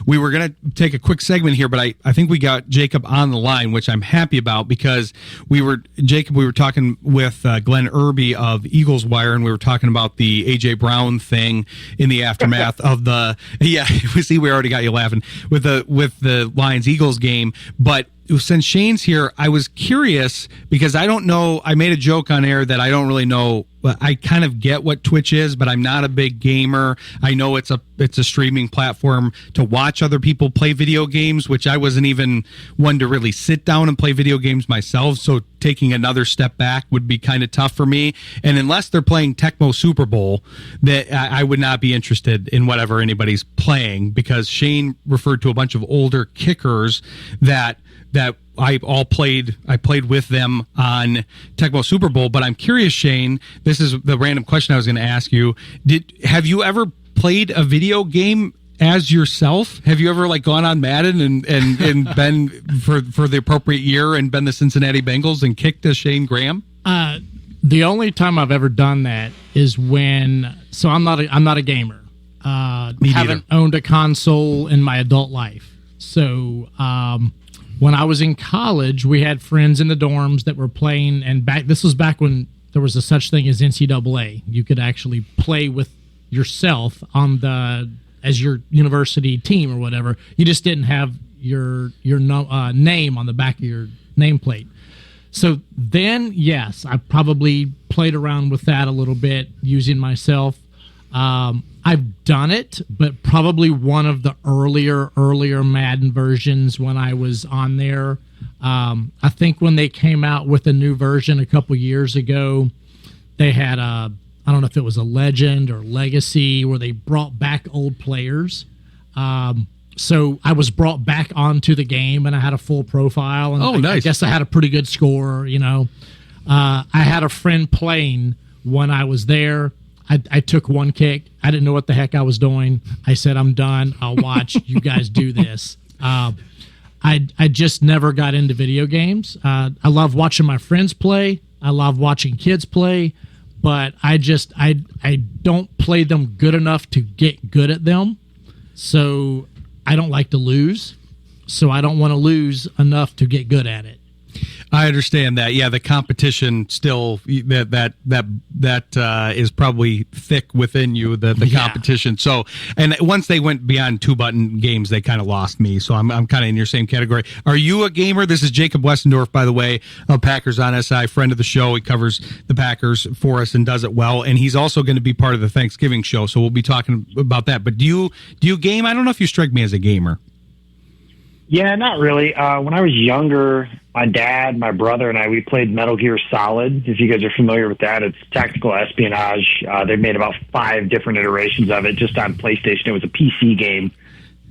we were going to take a quick segment here, but I think we got Jacob on the line, which I'm happy about because we were talking with Glenn Irby of Eagles Wire, and we were talking about the A.J. Brown thing in the aftermath of the, we already got you laughing, with the Lions-Eagles game, but since Shayne's here, I was curious because I don't know. I made a joke on air that I don't really know. I kind of get what Twitch is, but I'm not a big gamer. I know it's a streaming platform to watch other people play video games, which I wasn't even one to really sit down and play video games myself. So taking another step back would be kind of tough for me. And unless they're playing Tecmo Super Bowl, that I would not be interested in whatever anybody's playing, because Shayne referred to a bunch of older kickers that I played with them on Tecmo Super Bowl. But I'm curious, Shayne, this is the random question I was going to ask you. Have you ever played a video game as yourself? Have you ever gone on Madden and been for the appropriate year and been the Cincinnati Bengals and kicked a Shayne Graham? The only time I've ever done that is so I'm not a gamer. Haven't owned a console in my adult life. So, when I was in college, we had friends in the dorms that were playing, and this was back when there was a such thing as NCAA. You could actually play with yourself as your university team or whatever. You just didn't have your name on the back of your nameplate. So then, yes, I probably played around with that a little bit using myself. I've done it, but probably one of the earlier Madden versions when I was on there. I think when they came out with a new version a couple years ago, they had I don't know if it was a Legend or Legacy, where they brought back old players. So I was brought back onto the game, and I had a full profile. And nice. I guess I had a pretty good score, I had a friend playing when I was there. I took one kick. I didn't know what the heck I was doing. I said, I'm done. I'll watch you guys do this. I just never got into video games. I love watching my friends play. I love watching kids play, but I don't play them good enough to get good at them. So I don't like to lose. So I don't want to lose enough to get good at it. I understand that. Yeah, the competition still that is probably thick within you. The competition. So, and once they went beyond 2-button games, they kind of lost me. So I'm kind of in your same category. Are you a gamer? This is Jacob Westendorf, by the way, of Packers on SI, friend of the show. He covers the Packers for us and does it well. And he's also going to be part of the Thanksgiving show. So we'll be talking about that. But do you game? I don't know if you strike me as a gamer. Yeah, not really. When I was younger, my dad, my brother, and we played Metal Gear Solid. If you guys are familiar with that, it's tactical espionage. They've made about 5 different iterations of it just on PlayStation. It was a PC game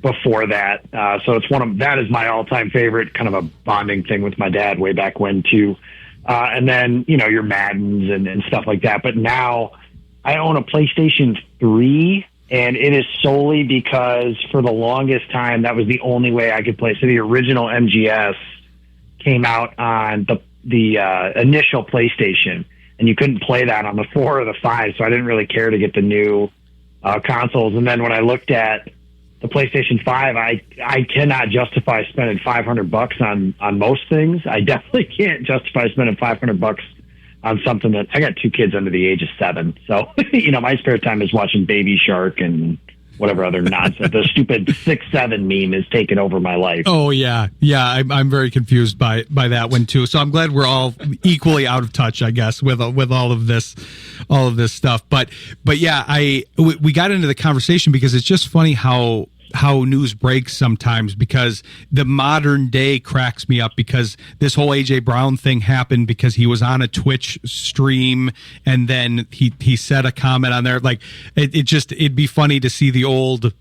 before that. So it's that is my all-time favorite, kind of a bonding thing with my dad way back when, too. And then, your Maddens and stuff like that. But now I own a PlayStation 3. And it is solely because for the longest time, that was the only way I could play. So the original MGS came out on the initial PlayStation, and you couldn't play that on the 4 or the 5. So I didn't really care to get the new consoles. And then when I looked at the PlayStation 5, I cannot justify spending $500 on most things. I definitely can't justify spending $500 on something that I got 2 kids under the age of 7. So, my spare time is watching Baby Shark and whatever other nonsense. The stupid 6'7" meme is taking over my life. Oh yeah. Yeah. I'm very confused by that one too. So I'm glad we're all equally out of touch, I guess, with all of this stuff. But yeah, we got into the conversation because it's just funny how news breaks sometimes, because the modern day cracks me up, because this whole A.J. Brown thing happened because he was on a Twitch stream and then he said a comment on there. It'd be funny to see the old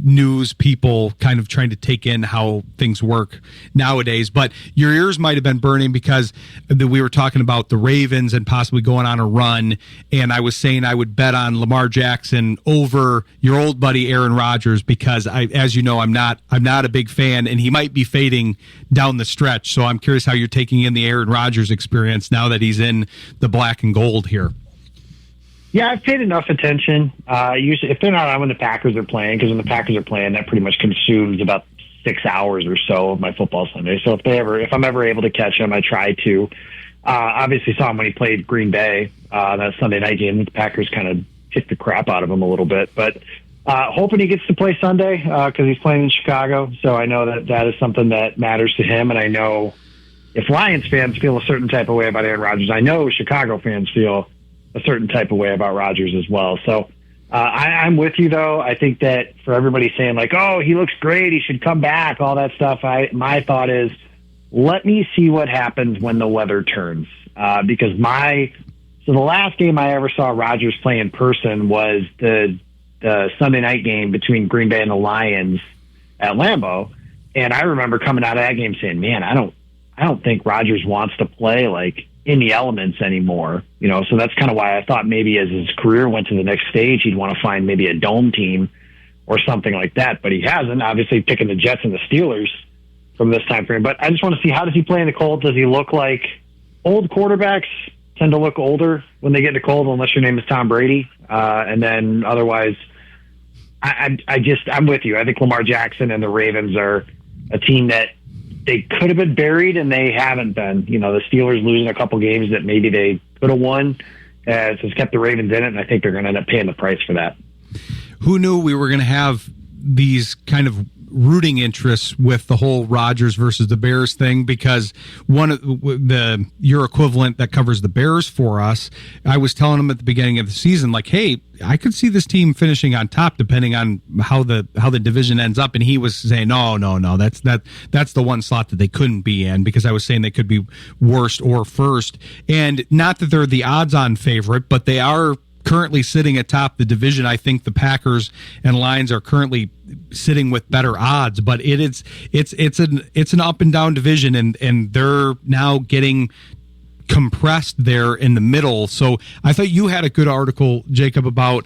news people kind of trying to take in how things work nowadays. But your ears might have been burning because we were talking about the Ravens and possibly going on a run, and I was saying I would bet on Lamar Jackson over your old buddy Aaron Rodgers, because as you know, I'm not a big fan, and he might be fading down the stretch. So I'm curious how you're taking in the Aaron Rodgers experience now that he's in the black and gold here. Yeah, I've paid enough attention. Usually, if they're not on when the Packers are playing, because when the Packers are playing, that pretty much consumes about 6 hours or so of my football Sunday. So if I'm ever able to catch him, I try to. Obviously, saw him when he played Green Bay that Sunday night game. The Packers kind of kicked the crap out of him a little bit, but hoping he gets to play Sunday because he's playing in Chicago. So I know that is something that matters to him, and I know if Lions fans feel a certain type of way about Aaron Rodgers, I know Chicago fans feel a certain type of way about Rodgers as well. So I'm with you, though. I think that for everybody saying like, oh, he looks great, he should come back, all that stuff, my thought is, let me see what happens when the weather turns. Because the last game I ever saw Rodgers play in person was the Sunday night game between Green Bay and the Lions at Lambeau. And I remember coming out of that game saying, man, I don't think Rodgers wants to play like in the elements anymore, so that's kind of why I thought maybe as his career went to the next stage, he'd want to find maybe a dome team or something like that, but he hasn't, obviously picking the Jets and the Steelers from this time frame. But I just want to see, how does he play in the cold? Does he look like old quarterbacks tend to look older when they get in the cold, unless your name is Tom Brady? And then otherwise, I'm with you. I think Lamar Jackson and the Ravens are a team that they could have been buried, and they haven't been. The Steelers losing a couple games that maybe they could have won has kept the Ravens in it, and I think they're going to end up paying the price for that. Who knew we were going to have these kind of rooting interests with the whole Rodgers versus the Bears thing? Because one of your equivalent that covers the Bears for us, I was telling him at the beginning of the season, like, hey, I could see this team finishing on top depending on how the division ends up, and he was saying no, that's the one slot that they couldn't be in, because I was saying they could be worst or first, and not that they're the odds-on favorite, but they are currently sitting atop the division. I think the Packers and Lions are currently sitting with better odds, but it's an up and down division, and they're now getting compressed there in the middle. So I thought you had a good article, Jacob, about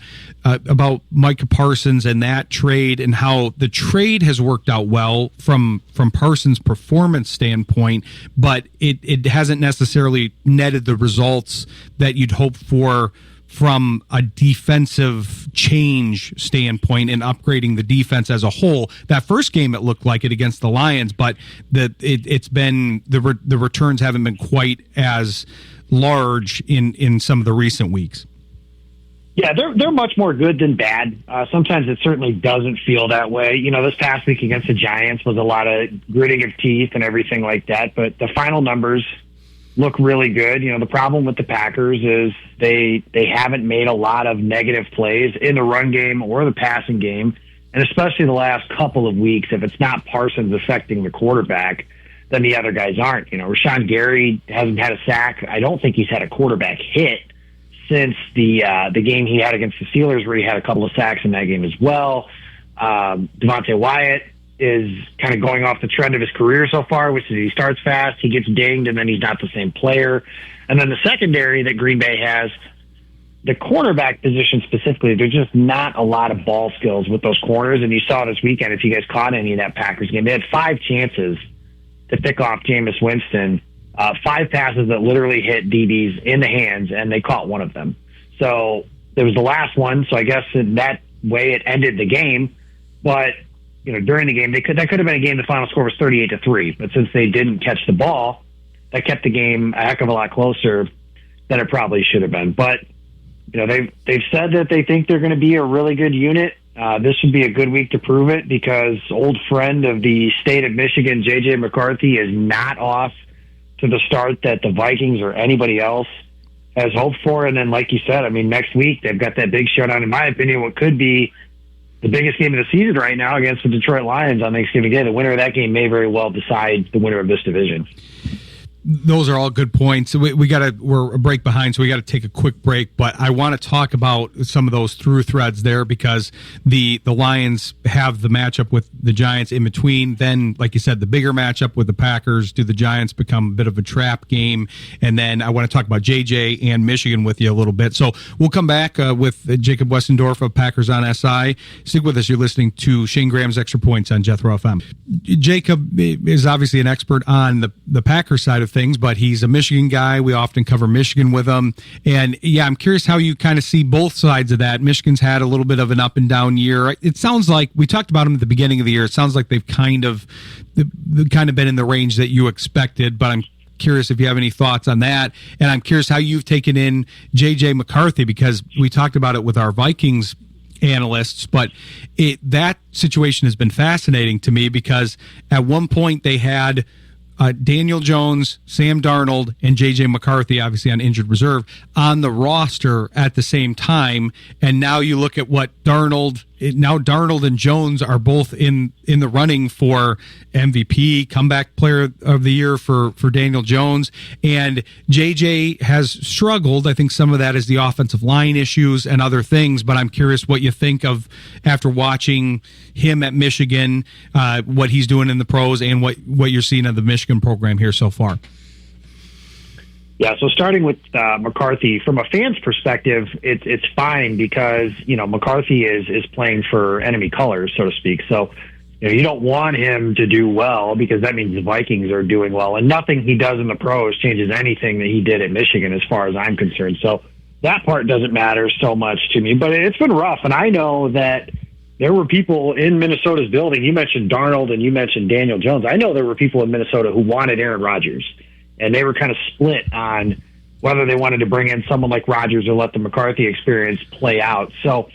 Micah Parsons and that trade, and how the trade has worked out well from Parsons' performance standpoint, but it hasn't necessarily netted the results that you'd hope for from a defensive change standpoint and upgrading the defense as a whole. That first game, it looked like it against the Lions, but it's been the returns haven't been quite as large in some of the recent weeks. Yeah, they're much more good than bad. Sometimes it certainly doesn't feel that way. This past week against the Giants was a lot of gritting of teeth and everything like that, but the final numbers look really good. The problem with the Packers is they haven't made a lot of negative plays in the run game or the passing game, and especially the last couple of weeks, if it's not Parsons affecting the quarterback, then the other guys aren't. Rashawn Gary hasn't had a sack. I don't think he's had a quarterback hit since the game he had against the Steelers, where he had a couple of sacks in that game as well. Devontae Wyatt is kind of going off the trend of his career so far, which is he starts fast, he gets dinged, and then he's not the same player. And then the secondary that Green Bay has, the cornerback position specifically, there's just not a lot of ball skills with those corners. And you saw this weekend, if you guys caught any of that Packers game, they had 5 chances to pick off Jameis Winston, 5 passes that literally hit DBs in the hands, and they caught one of them. So there was the last one, so I guess in that way it ended the game. But during the game, that could have been a game. The final score was 38-3, but since they didn't catch the ball, that kept the game a heck of a lot closer than it probably should have been. But they've said that they think they're going to be a really good unit. This would be a good week to prove it, because old friend of the state of Michigan, J.J. McCarthy, is not off to the start that the Vikings or anybody else has hoped for. And then, like you said, next week they've got that big showdown. In my opinion, what could be the biggest game of the season right now against the Detroit Lions on Thanksgiving Day. The winner of that game may very well decide the winner of this division. Those are all good points. We're a break behind, so we got to take a quick break. But I want to talk about some of those through threads there, because the Lions have the matchup with the Giants in between. Then, like you said, the bigger matchup with the Packers. Do the Giants become a bit of a trap game? And then I want to talk about JJ and Michigan with you a little bit. So we'll come back with Jacob Westendorf of Packers on SI. Stick with us. You're listening to Shayne Graham's Extra Points on Jethro FM. Jacob is obviously an expert on the Packers side of of things, but he's a Michigan guy. We often cover Michigan with him. And yeah, I'm curious how you kind of see both sides of that. Michigan's had a little bit of an up and down year. It sounds like we talked about them at the beginning of the year. It sounds like they've kind of been in the range that you expected, but I'm curious if you have any thoughts on that. And I'm curious how you've taken in JJ McCarthy, because we talked about it with our Vikings analysts, but that situation has been fascinating to me, because at one point they had Daniel Jones, Sam Darnold, and J.J. McCarthy, obviously on injured reserve, on the roster at the same time. And now you look at what Darnold and Jones are both in the running for MVP, comeback player of the year for Daniel Jones. And J.J. has struggled. I think some of that is the offensive line issues and other things, but I'm curious what you think of after watching him at Michigan, what he's doing in the pros, and what you're seeing of the Michigan program here so far. Yeah, so starting with McCarthy, from a fan's perspective, it's fine, because McCarthy is playing for enemy colors, so to speak. So you don't want him to do well, because that means the Vikings are doing well, and nothing he does in the pros changes anything that he did at Michigan, as far as I'm concerned. So that part doesn't matter so much to me, but it's been rough, and I know that there were people in Minnesota's building. You mentioned Darnold and you mentioned Daniel Jones. I know there were people in Minnesota who wanted Aaron Rodgers, and they were kind of split on whether they wanted to bring in someone like Rodgers or let the McCarthy experience play out. So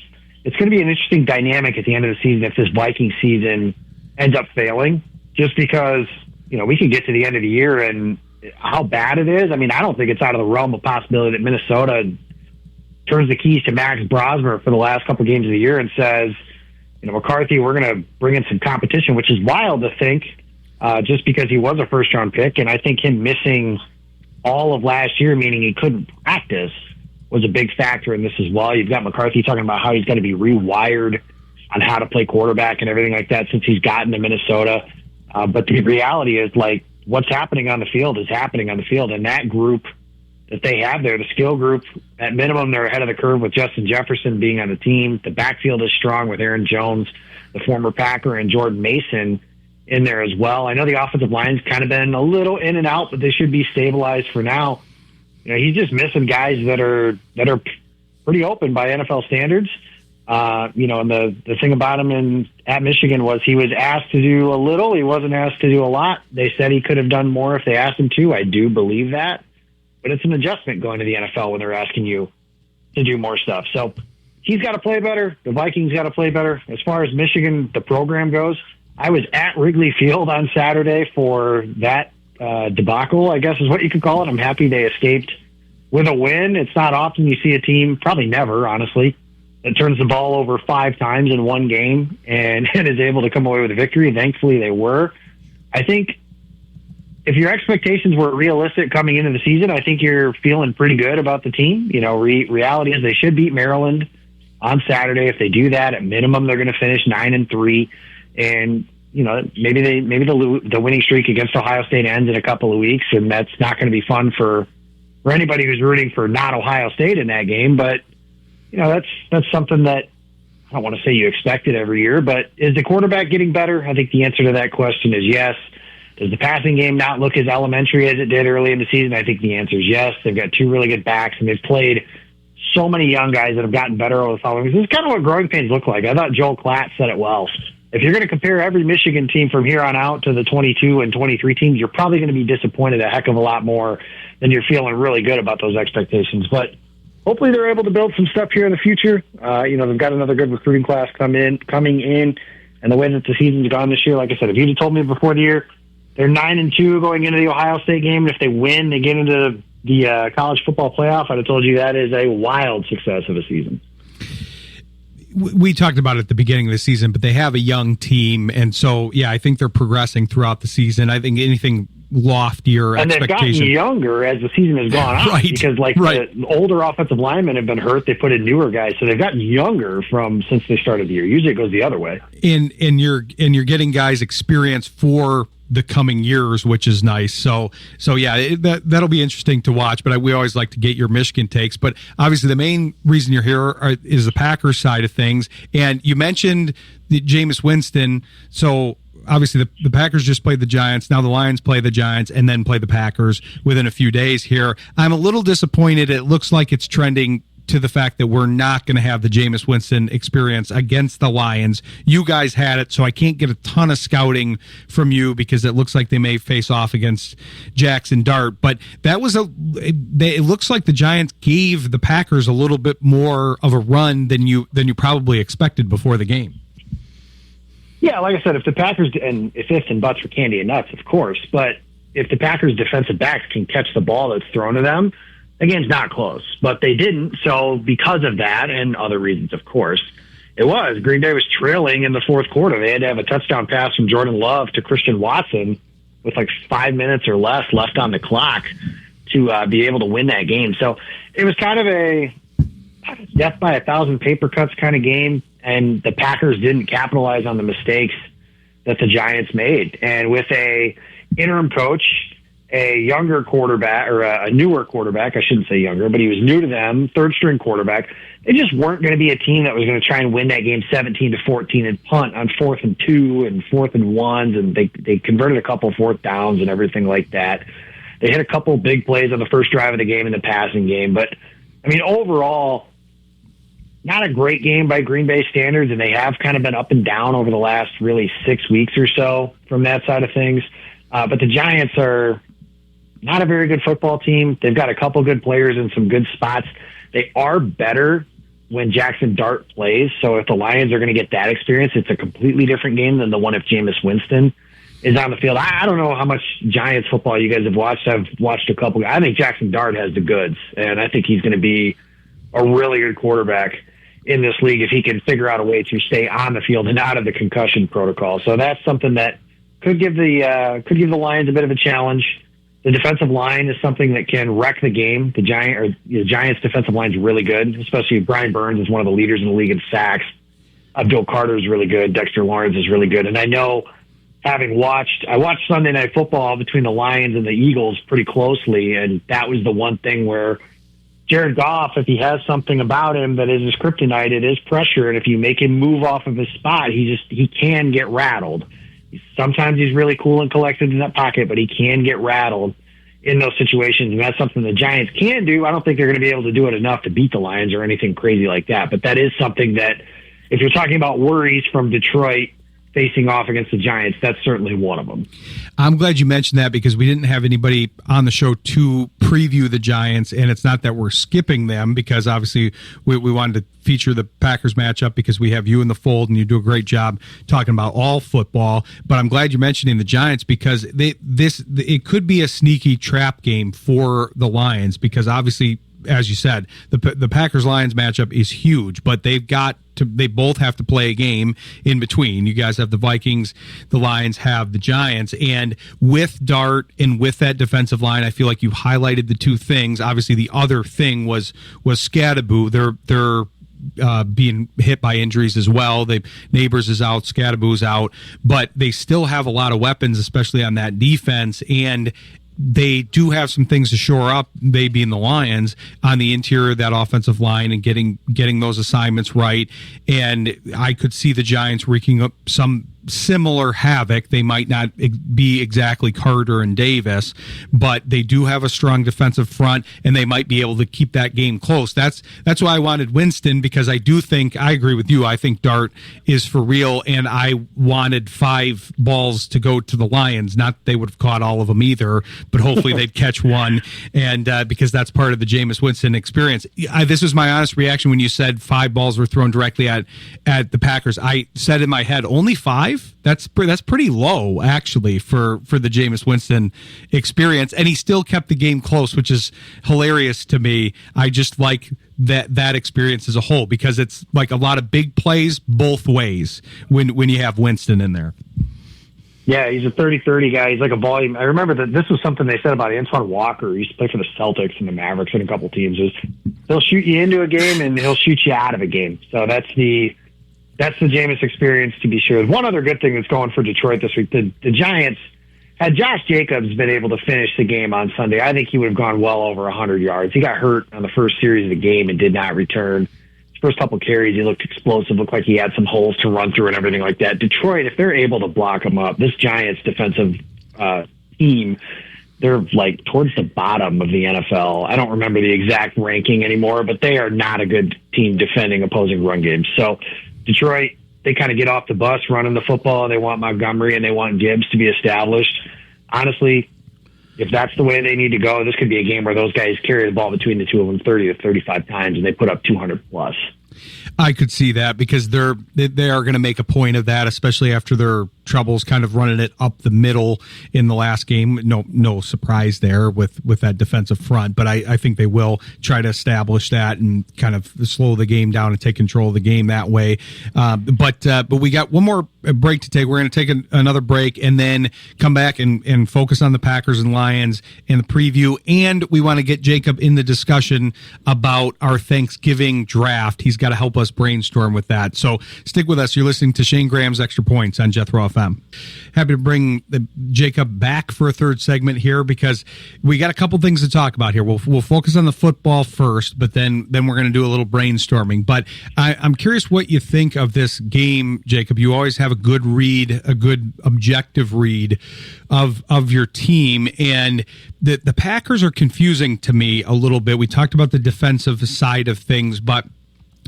it's going to be an interesting dynamic at the end of the season if this Viking season ends up failing, just because, we can get to the end of the year and how bad it is. I mean, I don't think it's out of the realm of possibility that Minnesota turns the keys to Max Brosmer for the last couple games of the year and says, McCarthy, we're going to bring in some competition, which is wild to think, just because he was a first-round pick. And I think him missing all of last year, meaning he couldn't practice, was a big factor in this as well. You've got McCarthy talking about how he's going to be rewired on how to play quarterback and everything like that since he's gotten to Minnesota. But the reality is, what's happening on the field is happening on the field. And that group that they have there, the skill group, at minimum, they're ahead of the curve with Justin Jefferson being on the team. The backfield is strong with Aaron Jones, the former Packer, and Jordan Mason in there as well. I know the offensive line's kind of been a little in and out, but they should be stabilized for now. He's just missing guys that are pretty open by NFL standards. And the thing about him at Michigan was he was asked to do a little. He wasn't asked to do a lot. They said he could have done more if they asked him to. I do believe that. But it's an adjustment going to the NFL when they're asking you to do more stuff. So he's got to play better. The Vikings got to play better. As far as Michigan, the program goes, I was at Wrigley Field on Saturday for that debacle, I guess is what you could call it. I'm happy they escaped with a win. It's not often you see a team, probably never, honestly, that turns the ball over 5 times in one game and is able to come away with a victory. Thankfully, they were. I think if your expectations were realistic coming into the season, I think you're feeling pretty good about the team. Reality is they should beat Maryland on Saturday. If they do that, at minimum, they're going to finish 9-3. And, maybe the winning streak against Ohio State ends in a couple of weeks, and that's not going to be fun for anybody who's rooting for not Ohio State in that game. But, that's something that I don't want to say you expect it every year, but is the quarterback getting better? I think the answer to that question is yes. Does the passing game not look as elementary as it did early in the season? I think the answer is yes. They've got 2 really good backs, and they've played so many young guys that have gotten better over the following years. This is kind of what growing pains look like. I thought Joel Klatt said it well. If you're going to compare every Michigan team from here on out to the 22 and 23 teams, you're probably going to be disappointed a heck of a lot more than you're feeling really good about those expectations. But hopefully they're able to build some stuff here in the future. They've got another good recruiting class coming in, and the way that the season's gone this year, like I said, if you'd have told me before the year, they're 9-2 going into the Ohio State game, and if they win, they get into the college football playoff, I'd have told you that is a wild success of a season. We talked about it at the beginning of the season, but they have a young team, and so, yeah, I think they're progressing throughout the season. I think anything loftier and expectations. They've gotten younger as the season has gone on, because the older offensive linemen have been hurt. They put in newer guys, so they've gotten younger since they started the year. Usually it goes the other way. And you're getting guys experience for the coming years, which is nice. So yeah, that'll be interesting to watch. But we always like to get your Michigan takes. But obviously, the main reason you're here is the Packers side of things. And you mentioned Jameis Winston. So obviously the Packers just played the Giants. Now the Lions play the Giants and then play the Packers within a few days here. I'm a little disappointed. It looks like it's trending to the fact that we're not going to have the Jameis Winston experience against the Lions. You guys had it, so I can't get a ton of scouting from you because it looks like they may face off against Jackson Dart. But that was it looks like the Giants gave the Packers a little bit more of a run than you probably expected before the game. Yeah, like I said, if the Packers, and if ifs and buts were candy and nuts, of course, but if the Packers defensive backs can catch the ball that's thrown to them, the game's not close, but they didn't. So because of that and other reasons, of course, Green Bay was trailing in the fourth quarter. They had to have a touchdown pass from Jordan Love to Christian Watson with like 5 minutes or less left on the clock to be able to win that game. So it was kind of a death by 1,000 paper cuts kind of game, and the Packers didn't capitalize on the mistakes that the Giants made. And with a interim coach, a younger quarterback, or a newer quarterback, I shouldn't say younger, but he was new to them, third-string quarterback. They just weren't going to be a team that was going to try and win that game 17-14 and punt on 4th and 2 and 4th and 1s, and they converted a couple fourth downs and everything like that. They hit a couple big plays on the first drive of the game in the passing game. But, I mean, overall, not a great game by Green Bay standards, and they have kind of been up and down over the last really 6 weeks or so from that side of things. But the Giants are not a very good football team. They've got a couple good players in some good spots. They are better when Jackson Dart plays. So if the Lions are going to get that experience, it's a completely different game than the one if Jameis Winston is on the field. I don't know how much Giants football you guys have watched. I've watched a couple. I think Jackson Dart has the goods, and I think he's going to be a really good quarterback in this league if he can figure out a way to stay on the field and out of the concussion protocol. So that's something that could give the Lions a bit of a challenge. The defensive line is something that can wreck the game. The Giants' defensive line is really good, especially Brian Burns is one of the leaders in the league in sacks. Abdul Carter is really good. Dexter Lawrence is really good. And I know, I watched Sunday Night Football between the Lions and the Eagles pretty closely, and that was the one thing where Jared Goff, if he has something about him that is his kryptonite, it is pressure. And if you make him move off of his spot, he can get rattled. Sometimes he's really cool and collected in that pocket, but he can get rattled in those situations, and that's something the Giants can do. I don't think they're going to be able to do it enough to beat the Lions or anything crazy like that, but that is something that, if you're talking about worries from Detroit facing off against the Giants, that's certainly one of them. I'm glad you mentioned that because we didn't have anybody on the show to preview the Giants, and it's not that we're skipping them because obviously we wanted to feature the Packers matchup because we have you in the fold and you do a great job talking about all football. But I'm glad you're mentioning the Giants because it could be a sneaky trap game for the Lions because obviously, as you said, the Packers-Lions matchup is huge, but they both have to play a game in between. You guys have the Vikings, the Lions have the Giants, and with Dart and with that defensive line, I feel like you highlighted the two things. Obviously, the other thing was Scadaboo. They're being hit by injuries as well. Neighbors is out, Scadaboo's out, but they still have a lot of weapons, especially on that defense, and they do have some things to shore up, they being the Lions, on the interior of that offensive line and getting those assignments right. And I could see the Giants wreaking up some similar havoc. They might not be exactly Carter and Davis, but they do have a strong defensive front, and they might be able to keep that game close. That's why I wanted Winston, because I agree with you. I think Dart is for real, and I wanted 5 balls to go to the Lions. Not that they would have caught all of them either, but hopefully they'd catch one, and because that's part of the Jameis Winston experience. This was my honest reaction when you said 5 balls were thrown directly at the Packers. I said in my head, only 5? That's pretty low, actually, for the Jameis Winston experience, and he still kept the game close, which is hilarious to me. I just like that experience as a whole because it's like a lot of big plays both ways when you have Winston in there. Yeah, he's a 30-30 guy. He's like a volume. I remember that this was something they said about Antoine Walker. He used to play for the Celtics and the Mavericks and a couple teams. He'll shoot you into a game and he'll shoot you out of a game. So that's the Jameis experience, to be sure. One other good thing that's going for Detroit this week, the Giants, had Josh Jacobs been able to finish the game on Sunday, I think he would have gone well over 100 yards. He got hurt on the first series of the game and did not return. He's first couple carries, he looked explosive, looked like he had some holes to run through and everything like that. Detroit, if they're able to block him up, this Giants defensive team, they're like towards the bottom of the NFL. I don't remember the exact ranking anymore, but they are not a good team defending opposing run games. So Detroit, they kind of get off the bus running the football. They want Montgomery and they want Gibbs to be established. Honestly, if that's the way they need to go, this could be a game where those guys carry the ball between the two of them 30 to 35 times and they put up 200 plus. I could see that because they are going to make a point of that, especially after their troubles kind of running it up the middle in the last game. No surprise there with that defensive front, but I think they will try to establish that and kind of slow the game down and take control of the game that way. But we got one more break to take. We're going to take another break and then come back and focus on the Packers and Lions in the preview. And we want to get Jacob in the discussion about our Thanksgiving draft. He's got to help us brainstorm with that. So stick with us. You're listening to Shayne Graham's Extra Points on Jethro FM. Happy to bring Jacob back for a third segment here because we got a couple things to talk about here. We'll focus on the football first, but then we're going to do a little brainstorming. But I'm curious what you think of this game, Jacob. You always have a good read, a good objective read of your team, and the Packers are confusing to me a little bit. We talked about the defensive side of things, but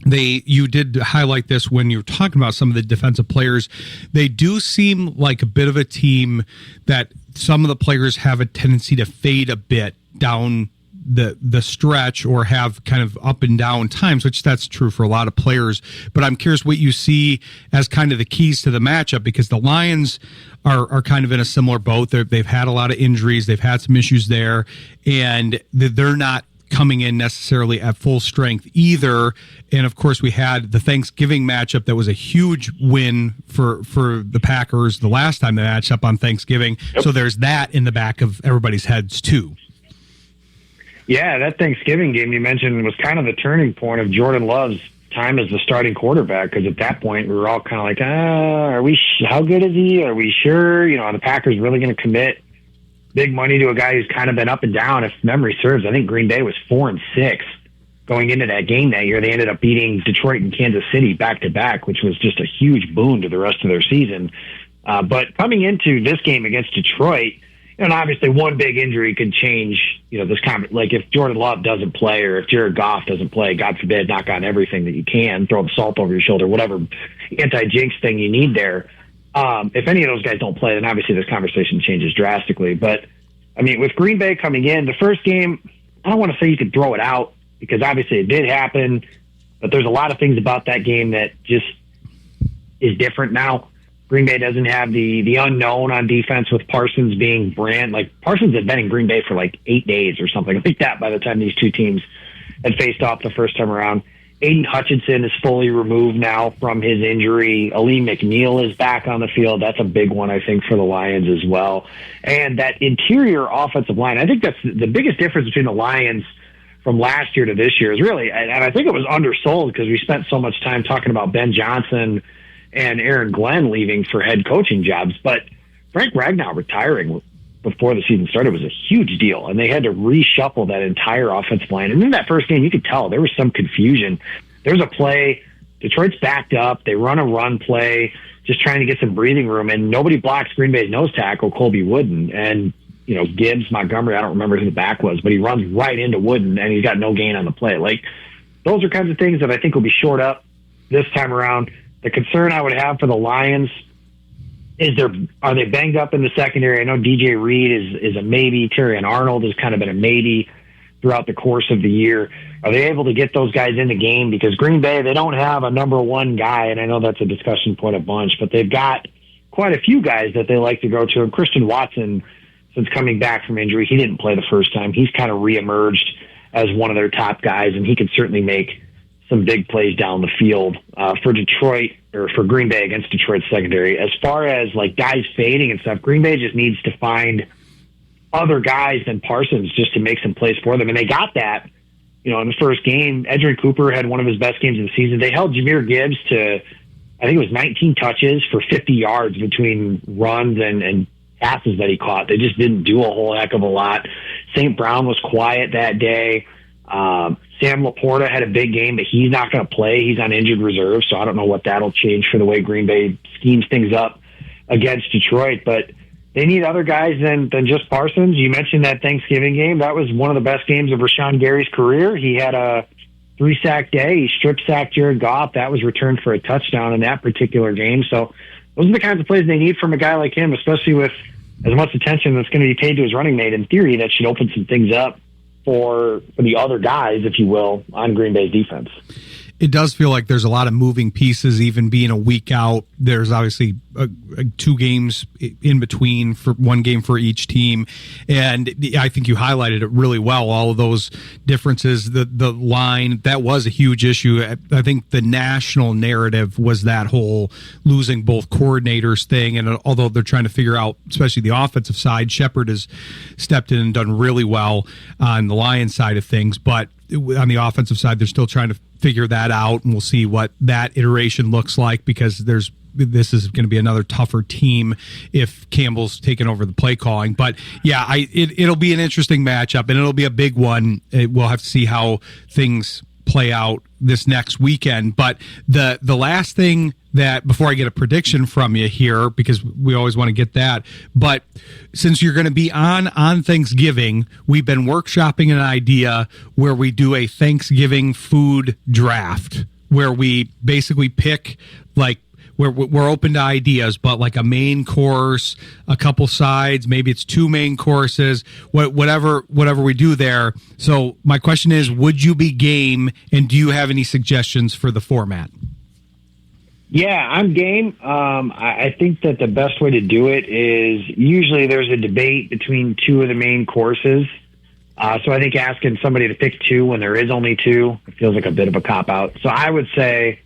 you did highlight this when you were talking about some of the defensive players. They do seem like a bit of a team that some of the players have a tendency to fade a bit down the stretch or have kind of up and down times, which that's true for a lot of players. But I'm curious what you see as kind of the keys to the matchup, because the Lions are kind of in a similar boat. They've had a lot of injuries. They've had some issues there, and they're not coming in necessarily at full strength either. And of course, we had the Thanksgiving matchup that was a huge win for the Packers the last time they matched up on Thanksgiving. Yep. So there's that in the back of everybody's heads too. Yeah, that Thanksgiving game you mentioned was kind of the turning point of Jordan Love's time as the starting quarterback, because at that point we were all kind of like, how good is he? Are we sure? Are the Packers really going to commit big money to a guy who's kind of been up and down? If memory serves, I think Green Bay was 4-6 going into that game that year. They ended up beating Detroit and Kansas City back to back, which was just a huge boon to the rest of their season. But coming into this game against Detroit, and obviously one big injury could change, this comment. Like if Jordan Love doesn't play or if Jared Goff doesn't play, God forbid, knock on everything that you can, throw the salt over your shoulder, whatever anti-jinx thing you need there. If any of those guys don't play, then obviously this conversation changes drastically. But, I mean, with Green Bay coming in, the first game, I don't want to say you could throw it out because obviously it did happen, but there's a lot of things about that game that just is different now. Green Bay doesn't have the unknown on defense with Parsons being Parsons had been in Green Bay for like 8 days or something like that by the time these two teams had faced off the first time around. Aiden Hutchinson is fully removed now from his injury. Ali McNeil is back on the field. That's a big one, I think, for the Lions as well. And that interior offensive line, I think that's the biggest difference between the Lions from last year to this year is really, and I think it was undersold because we spent so much time talking about Ben Johnson and Aaron Glenn leaving for head coaching jobs. But Frank Ragnow retiring before the season started was a huge deal, and they had to reshuffle that entire offensive line. And in that first game, you could tell there was some confusion. There's a play, Detroit's backed up, they run a run play, just trying to get some breathing room, and nobody blocks Green Bay's nose tackle, Colby Wooden. And, Gibbs, Montgomery, I don't remember who the back was, but he runs right into Wooden, and he's got no gain on the play. Like, those are kinds of things that I think will be shored up this time around. The concern I would have for the Lions is are they banged up in the secondary? I know DJ Reed is a maybe. Terry and Arnold has kind of been a maybe throughout the course of the year. Are they able to get those guys in the game? Because Green Bay, they don't have a number one guy, and I know that's a discussion point a bunch, but they've got quite a few guys that they like to go to. And Christian Watson, since coming back from injury, he didn't play the first time. He's kind of reemerged as one of their top guys, and he can certainly make some big plays down the field for Detroit or for Green Bay against Detroit's secondary. As far as like guys fading and stuff, Green Bay just needs to find other guys than Parsons just to make some plays for them. And they got that, in the first game. Edgerrin Cooper had one of his best games of the season. They held Jahmyr Gibbs to, I think it was 19 touches for 50 yards between runs and passes that he caught. They just didn't do a whole heck of a lot. St. Brown was quiet that day. Sam Laporta had a big game, but he's not going to play. He's on injured reserve, so I don't know what that'll change for the way Green Bay schemes things up against Detroit. But they need other guys than just Parsons. You mentioned that Thanksgiving game. That was one of the best games of Rashawn Gary's career. He had a 3-sack day. He strip-sacked Jared Goff. That was returned for a touchdown in that particular game. So those are the kinds of plays they need from a guy like him, especially with as much attention that's going to be paid to his running mate. In theory, that should open some things up for the other guys, if you will, on Green Bay's defense. It does feel like there's a lot of moving pieces, even being a week out. There's obviously 2 games in between, for one game for each team. And I think you highlighted it really well, all of those differences. The line, that was a huge issue. I think the national narrative was that whole losing both coordinators thing. And although they're trying to figure out, especially the offensive side, Shepard has stepped in and done really well on the Lions side of things. But on the offensive side, they're still trying to figure that out, and we'll see what that iteration looks like, because this is going to be another tougher team if Campbell's taken over the play calling. But yeah, it'll be an interesting matchup, and it'll be a big one. We'll have to see how things play out this next weekend. But the last thing that, before I get a prediction from you here, because we always want to get that, but since you're going to be on Thanksgiving, we've been workshopping an idea where we do a Thanksgiving food draft, where we basically pick, like, we're open to ideas, but like a main course, a couple sides, maybe it's 2 main courses, whatever we do there. So my question is, would you be game, and do you have any suggestions for the format? Yeah, I'm game. I think that the best way to do it is, usually there's a debate between 2 of the main courses. So I think asking somebody to pick 2 when there is only 2, it feels like a bit of a cop-out. So I would say,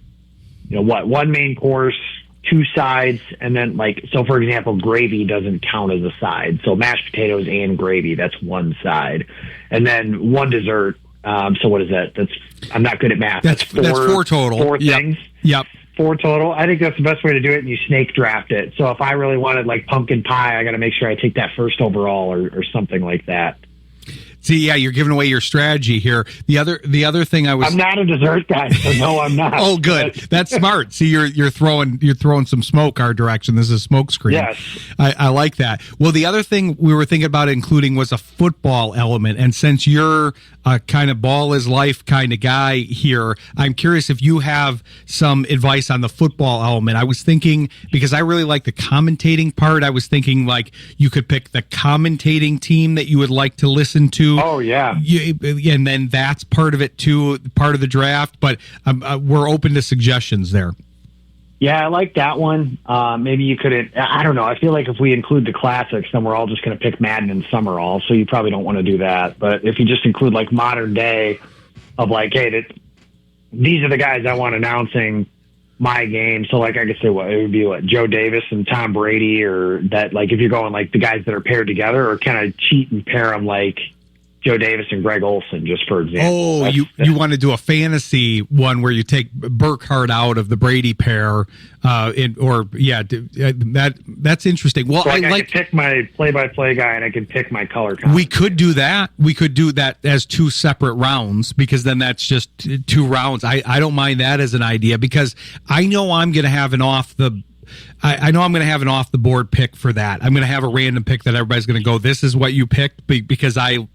1 main course, 2 sides, and then, so for example, gravy doesn't count as a side. So mashed potatoes and gravy, that's 1 side. And then 1 dessert. So what is that? I'm not good at math. That's 4 total. 4 things. Yep. 4 total. I think that's the best way to do it, and you snake draft it. So if I really wanted pumpkin pie, I got to make sure I take that first overall or something like that. See, yeah, you're giving away your strategy here. The other thing I'm not a dessert guy, so no, I'm not. Oh, good. That's smart. See, you're throwing some smoke our direction. This is a smoke screen. Yes, I like that. Well, the other thing we were thinking about including was a football element, and since you're a kind of ball is life kind of guy here, I'm curious if you have some advice on the football element. I was thinking, because I really like the commentating part, I was thinking you could pick the commentating team that you would like to listen to. Oh, yeah. And then that's part of it, too, part of the draft. But we're open to suggestions there. Yeah, I like that one. Maybe you couldn't. I don't know. I feel like if we include the classics, then we're all just going to pick Madden and Summerall. So you probably don't want to do that. But if you just include modern day of hey, these are the guys I want announcing my game. So I could say it would be Joe Davis and Tom Brady, or that if you're going the guys that are paired together, or can I cheat and pair them Joe Davis and Greg Olsen, just for example. Oh, you want to do a fantasy one where you take Burkhardt out of the Brady pair, that's interesting. Well, so I could pick my play-by-play guy, and I could pick my color commentator. We could do that. We could do that as 2 separate rounds, because then that's just 2 rounds. I don't mind that as an idea, because I know I'm going to have an off the board pick for that. I'm going to have a random pick that everybody's going to go, this is what you picked, because I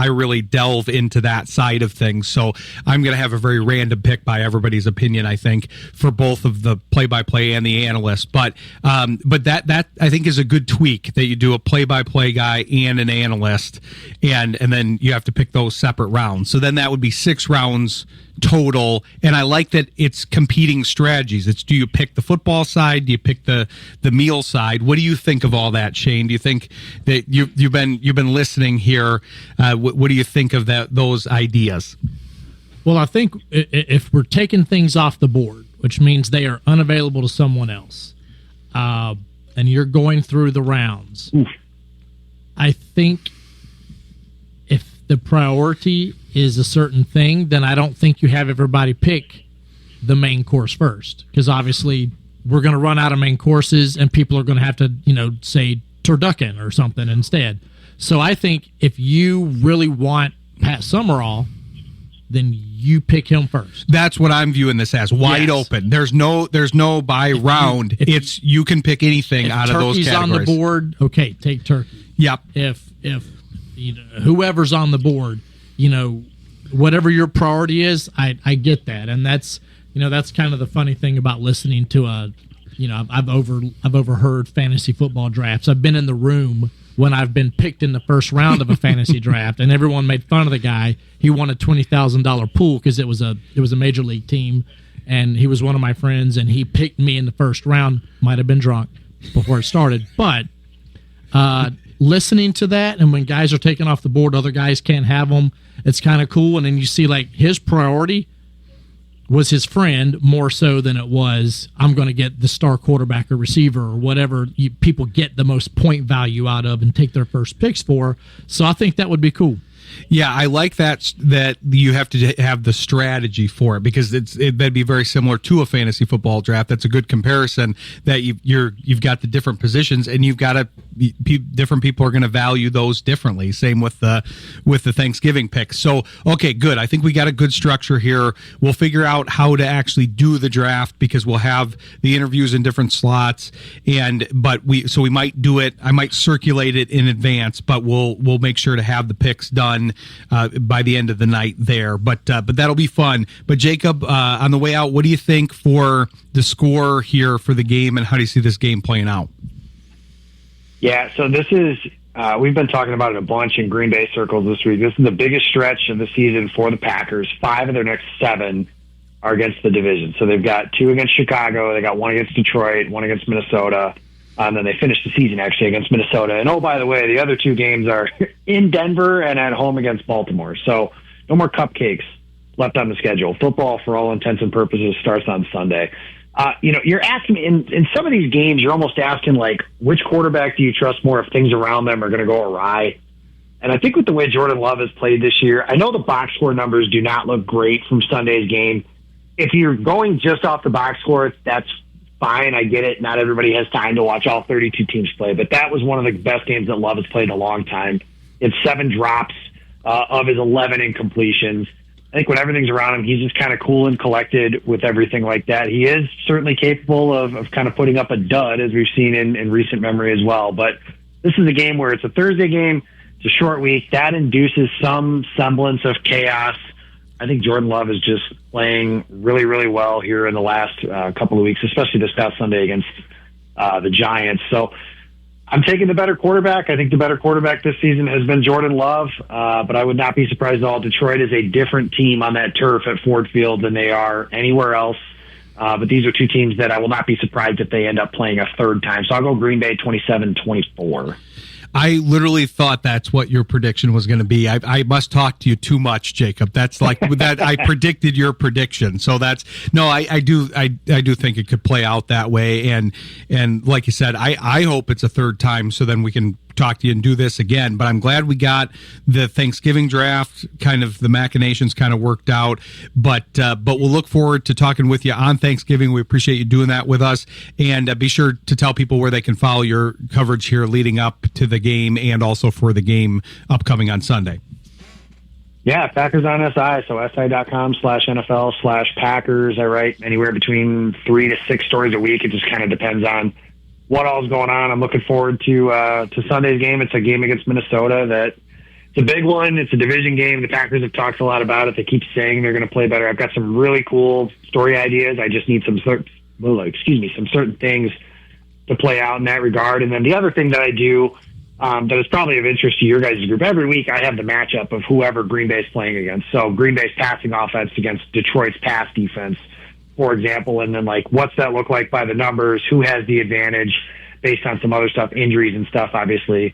really delve into that side of things. So I'm going to have a very random pick by everybody's opinion, I think, for both of the play-by-play and the analyst. But that I think is a good tweak, that you do a play-by-play guy and an analyst, and then you have to pick those separate rounds. So then that would be 6 rounds total, and I like that it's competing strategies. It's, do you pick the football side? Do you pick the meal side? What do you think of all that, Shayne? Do you think that you've been listening here? What do you think of those ideas? Well, I think if we're taking things off the board, which means they are unavailable to someone else, and you're going through the rounds, I think if the priority is a certain thing, then I don't think you have everybody pick the main course first, because obviously we're going to run out of main courses and people are going to have to, say turducken or something instead. So I think if you really want Pat Summerall, then you pick him first. That's what I'm viewing this as, wide open. There's no by round. You can pick anything out of those categories. Turkey's on the board, okay, take turkey. Yep. If whoever's on the board, whatever your priority is, I get that, and that's kind of the funny thing about listening to I've overheard fantasy football drafts. I've been in the room when I've been picked in the first round of a fantasy draft, and everyone made fun of the guy. He won a $20,000 pool because it was a major league team, and he was one of my friends, and he picked me in the first round. Might have been drunk before it started, but listening to that, and when guys are taken off the board, other guys can't have them. It's kind of cool, and then you see like his priority was his friend more so than it was I'm going to get the star quarterback or receiver or whatever people get the most point value out of and take their first picks for. So I think that would be cool. Yeah, I like that you have to have the strategy for it, because that'd be very similar to a fantasy football draft. That's a good comparison, that you've got the different positions, and you've got different people are going to value those differently. Same with the Thanksgiving picks. So okay, good. I think we got a good structure here. We'll figure out how to actually do the draft, because we'll have the interviews in different slots, but we might do it. I might circulate it in advance, but we'll make sure to have the picks done by the end of the night there, but that'll be fun. But Jacob, on the way out, what do you think for the score here for the game, and how do you see this game playing out? Yeah, so this is we've been talking about it a bunch in Green Bay circles this week. This is the biggest stretch of the season for the Packers. 5 of their next 7 are against the division. So they've got 2 against Chicago, they got 1 against Detroit, 1 against Minnesota. And then they finished the season actually against Minnesota. And by the way, the other 2 games are in Denver and at home against Baltimore. So no more cupcakes left on the schedule. Football, for all intents and purposes, starts on Sunday. You're asking in some of these games, you're almost asking like, which quarterback do you trust more if things around them are going to go awry? And I think with the way Jordan Love has played this year, I know the box score numbers do not look great from Sunday's game. If you're going just off the box score, that's fine. I get it. Not everybody has time to watch all 32 teams play, but that was one of the best games that Love has played in a long time. It's 7 drops of his 11 incompletions. I think when everything's around him, he's just kind of cool and collected with everything like that. He is certainly capable of kind of putting up a dud, as we've seen in recent memory as well. But this is a game where it's a Thursday game. It's a short week. That induces some semblance of chaos. I think Jordan Love is just playing really, really well here in the last couple of weeks, especially this past Sunday against the Giants. So I'm taking the better quarterback. I think the better quarterback this season has been Jordan Love, but I would not be surprised at all. Detroit is a different team on that turf at Ford Field than they are anywhere else. But these are 2 teams that I will not be surprised if they end up playing a third time. So I'll go Green Bay 27-24. I literally thought that's what your prediction was going to be. I must talk to you too much, Jacob. That's like that. I predicted your prediction, so that's no. I do think it could play out that way, and like you said, I hope it's a third time, so then we can talk to you and do this again. But I'm glad we got the Thanksgiving draft, kind of the machinations kind of worked out. But we'll look forward to talking with you on Thanksgiving. We appreciate you doing that with us, and be sure to tell people where they can follow your coverage here leading up to the game and also for the game upcoming on Sunday. Yeah, Packers on SI, so si.com/NFL/Packers. I write anywhere between 3 to 6 stories a week. It just kind of depends on what all's going on. I'm looking forward to Sunday's game. It's a game against Minnesota that it's a big one. It's a division game. The Packers have talked a lot about it. They keep saying they're going to play better. I've got some really cool story ideas. I just need some certain things to play out in that regard. And then the other thing that I do that is probably of interest to your guys' group, every week I have the matchup of whoever Green Bay's playing against. So Green Bay's passing offense against Detroit's pass defense, for example, and then like what's that look like by the numbers, who has the advantage based on some other stuff, injuries and stuff obviously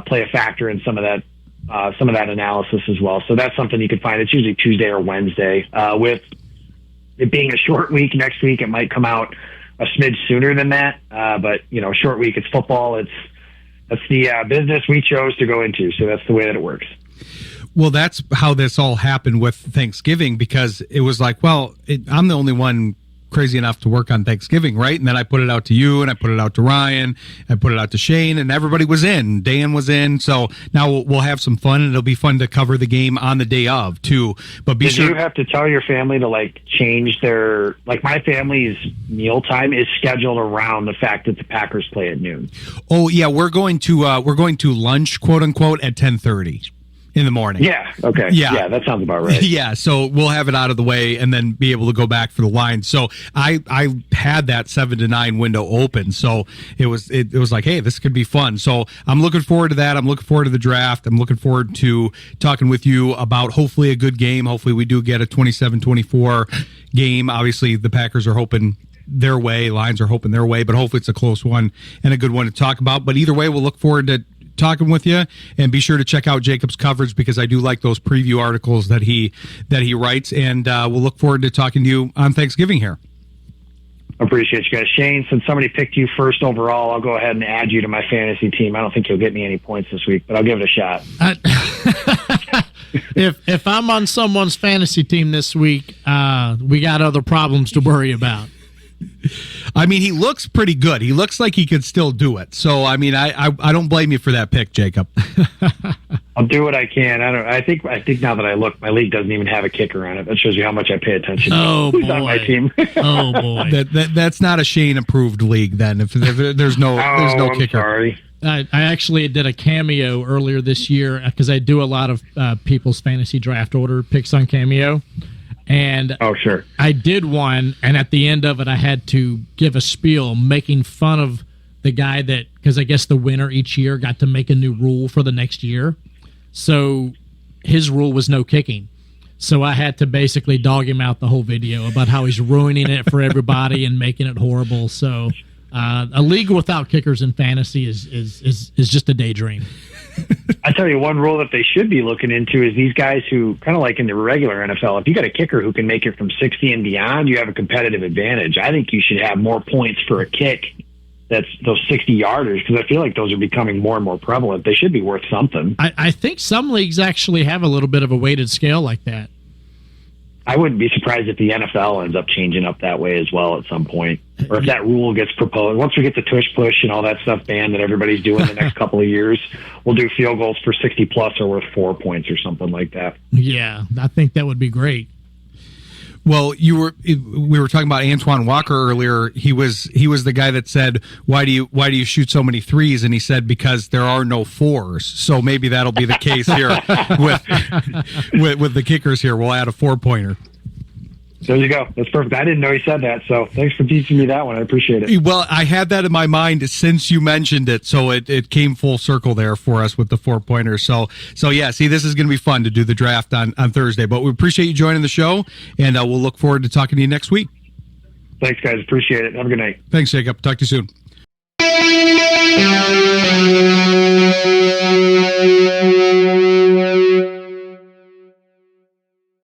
play a factor in some of that analysis as well. So that's something you can find. It's usually Tuesday or Wednesday. With it being a short week next week, it might come out a smidge sooner than that. But short week, it's football. That's the business we chose to go into. So that's the way that it works. Well, that's how this all happened with Thanksgiving, because it was like, well, I'm the only one crazy enough to work on Thanksgiving, right? And then I put it out to you, and I put it out to Ryan, I put it out to Shayne, and everybody was in. Dan was in, so now we'll have some fun, and it'll be fun to cover the game on the day of too. But Did you have to tell your family to change their my family's mealtime is scheduled around the fact that the Packers play at noon? Oh yeah, we're going to lunch, quote unquote, at 10:30. In the morning. Yeah. Okay. Yeah, that sounds about right. Yeah. So we'll have it out of the way and then be able to go back for the line. So I had that 7 to 9 window open. So it was like, hey, this could be fun. So I'm looking forward to that. I'm looking forward to the draft. I'm looking forward to talking with you about hopefully a good game. Hopefully we do get a 27-24 game. Obviously the Packers are hoping their way. Lions are hoping their way, but hopefully it's a close one and a good one to talk about. But either way, we'll look forward to talking with you, and be sure to check out Jacob's coverage because I do like those preview articles that he writes, and we'll look forward to talking to you on Thanksgiving here. Appreciate you guys. Shayne, since somebody picked you first overall, I'll go ahead and add you to my fantasy team. I don't think you'll get me any points this week, but I'll give it a shot. If I'm on someone's fantasy team this week, we got other problems to worry about. I mean, he looks pretty good. He looks like he could still do it. So, I mean, I don't blame you for that pick, Jacob. I'll do what I can. I think now that I look, my league doesn't even have a kicker on it. That shows you how much I pay attention to who's on my team. Oh boy, that's not a Shayne approved league then. If there's no kicker. Sorry. I actually did a cameo earlier this year because I do a lot of people's fantasy draft order picks on Cameo. And sure. I did one, and at the end of it, I had to give a spiel making fun of the guy because I guess the winner each year got to make a new rule for the next year. So his rule was no kicking. So I had to basically dog him out the whole video about how he's ruining it for everybody and making it horrible. So a league without kickers in fantasy is just a daydream. I tell you, one rule that they should be looking into is these guys who, kind of like in the regular NFL, if you got a kicker who can make it from 60 and beyond, you have a competitive advantage. I think you should have more points for a kick that's those 60-yarders because I feel like those are becoming more and more prevalent. They should be worth something. I think some leagues actually have a little bit of a weighted scale like that. I wouldn't be surprised if the NFL ends up changing up that way as well at some point. Or if that rule gets proposed. Once we get the tush push and all that stuff banned that everybody's doing the next couple of years, we'll do field goals for 60-plus or worth 4 points or something like that. Yeah, I think that would be great. Well, we were talking about Antoine Walker earlier. He was the guy that said, "Why do you shoot so many threes?" And he said, "Because there are no fours." So maybe that'll be the case here with the kickers here. We'll add a 4-pointer. There you go. That's perfect. I didn't know he said that, so thanks for teaching me that one. I appreciate it. Well, I had that in my mind since you mentioned it, so it came full circle there for us with the 4-pointer. So yeah, see, this is going to be fun to do the draft on Thursday, but we appreciate you joining the show, and we'll look forward to talking to you next week. Thanks, guys. Appreciate it. Have a good night. Thanks, Jacob. Talk to you soon.